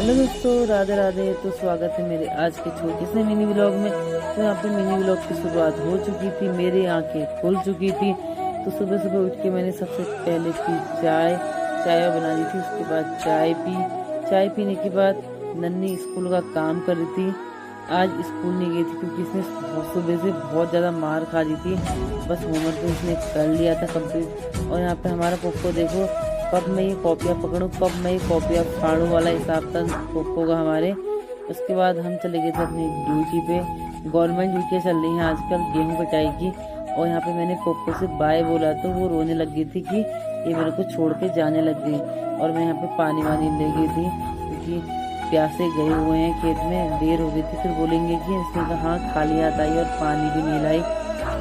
Hello दोस्तों, राधे राधे। तो स्वागत है मेरे आज के छोटे से मिनी व्लॉग में। तो यहाँ पे मिनी व्लॉग की शुरुआत हो चुकी थी, मेरी आंखें खुल चुकी थी। तो सुबह सुबह उठ के मैंने सबसे पहले पी चाय बना दी थी। उसके बाद चाय पीने के बाद नन्ही स्कूल का काम कर रही थी। आज स्कूल नहीं गई थी क्योंकि इसने सुबह से बहुत ज़्यादा मार खा ली थी। बस होमवर्क तो इसने कर लिया था कंप्लीट। और यहाँ पे हमारा पोको देखो, कब मैं ये कॉपियाँ पकड़ूं, कब मैं ये कॉपियाँ फाड़ूं वाला हिसाब था पोको का हमारे। उसके बाद हम चले गए थे अपनी ड्यूटी पे। गवर्नमेंट ड्यूटियाँ चल रही हैं आजकल गेहूं कटाई की। और यहाँ पे मैंने पोको से बाय बोला तो वो रोने लग गई थी कि ये मेरे को छोड़ के जाने लग गई। और मैं यहाँ पे पानी वानी ले गई थी क्योंकि प्यासे गए हुए हैं खेत में, देर हो गई थी। फिर बोलेंगे कि इसने कहा हाँ खाली हाथ आई और पानी भी नहीं लाई।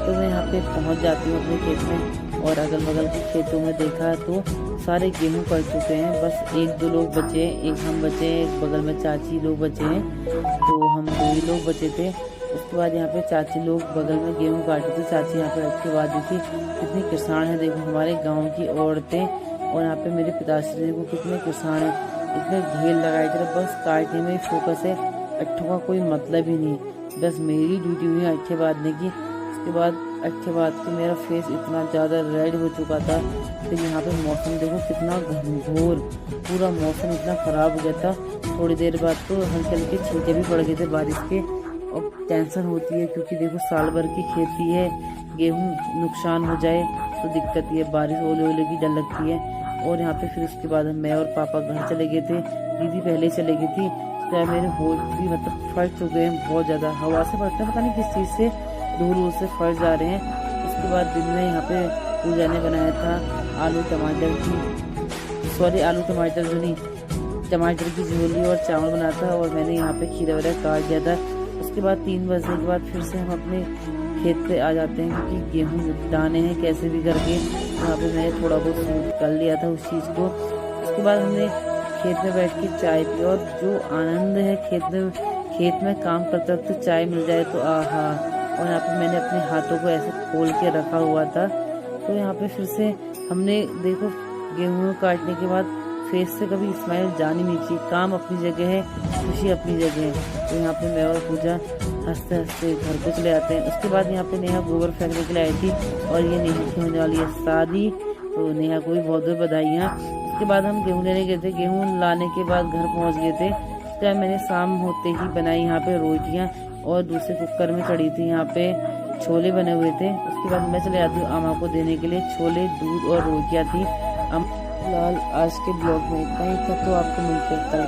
तो मैं यहाँ पे पहुँच जाती हूँ अपने खेत में और अगल बगल के खेतों में देखा तो सारे गेहूं कट चुके हैं। बस एक दो लोग बचे हैं, एक हम बचे हैं, एक बगल में चाची लोग बचे हैं। तो हम दो ही लोग बचे थे। उसके बाद यहाँ पे चाची लोग बगल में गेहूं काटे थे। चाची यहाँ पे रख के बाद थी। कितनी किसान है देखो हमारे गाँव की औरतें। और यहाँ पे मेरे पिताश्री देखो कितने किसान है, इतने ढेर लगाए थे। बस काटने में फोकस है, अट्ठों का कोई मतलब ही नहीं। बस मेरी ड्यूटी हुई अट्ठे बांधने की। उसके बाद अट्ठे बांध के मेरा फेस इतना ज़्यादा रेड हो चुका था। फिर यहाँ पे मौसम देखो कितना घनघोर, पूरा मौसम इतना ख़राब हो गया था। थोड़ी देर बाद तो हल्के हल्के छींटे भी पड़ गए थे बारिश के। और टेंशन होती है क्योंकि देखो साल भर की खेती है, गेहूँ नुकसान हो जाए तो दिक्कत ही है, बारिश ओले की डर लगती है। और यहाँ पे फिर उसके बाद मैं और पापा घर चले गए थे। दीदी पहले चले गई थी। तो मेरे होठ भी मतलब फट चुके हैं बहुत ज़्यादा, हवा से फटते पता नहीं किस चीज़ से, धूल से फट जा रहे हैं। उसके बाद दिन में यहाँ पे पूजा ने बनाया था आलू टमाटर जो नहीं, टमाटर की झोली और चावल बनाया था। और मैंने यहाँ पे खीरा वगैरह काट दिया था। उसके बाद 3 बजने के बाद फिर से हम अपने खेत पे आ जाते हैं क्योंकि गेहूँ दाने हैं कैसे भी करके। वहाँ पे मैंने थोड़ा बहुत सूट कर लिया था उस चीज़ को। उसके बाद हमने खेत में बैठ के चाय पी। और जो आनंद है खेत में काम करते वक्त तो चाय मिल जाए तो आहा। और यहाँ पे मैंने अपने हाथों को ऐसे खोल के रखा हुआ था। तो यहाँ पे फिर से हमने देखो गेहूँ काटने के बाद फेस से कभी स्माइल जानी नहीं चाहिए। काम अपनी जगह है, खुशी अपनी जगह है। तो यहाँ पे मैं और पूजा हंसते हंसते घर को चले आते हैं। उसके बाद यहाँ पे नेहा गोबर फेंकने के लिए आई थी और ये नेहा की होने वाली है शादी। तो नेहा को भी बहुत बहुत बधाइयाँ। उसके बाद हम गेहूँ लेने गए थे। गेहूँ लाने के बाद घर पहुँच गए थे। तो मैंने शाम होते ही बनाई यहाँ पे रोटियाँ और दूसरे कुकर में चढ़ी थी यहाँ पे छोले बने हुए थे। उसके बाद मैं चले जाती हूँ अम्मा को देने के लिए। छोले, दूध और रोटियाँ थी। फिलहाल आज के ब्लॉग में इतना ही था। तो आपको मिलते हैं कल के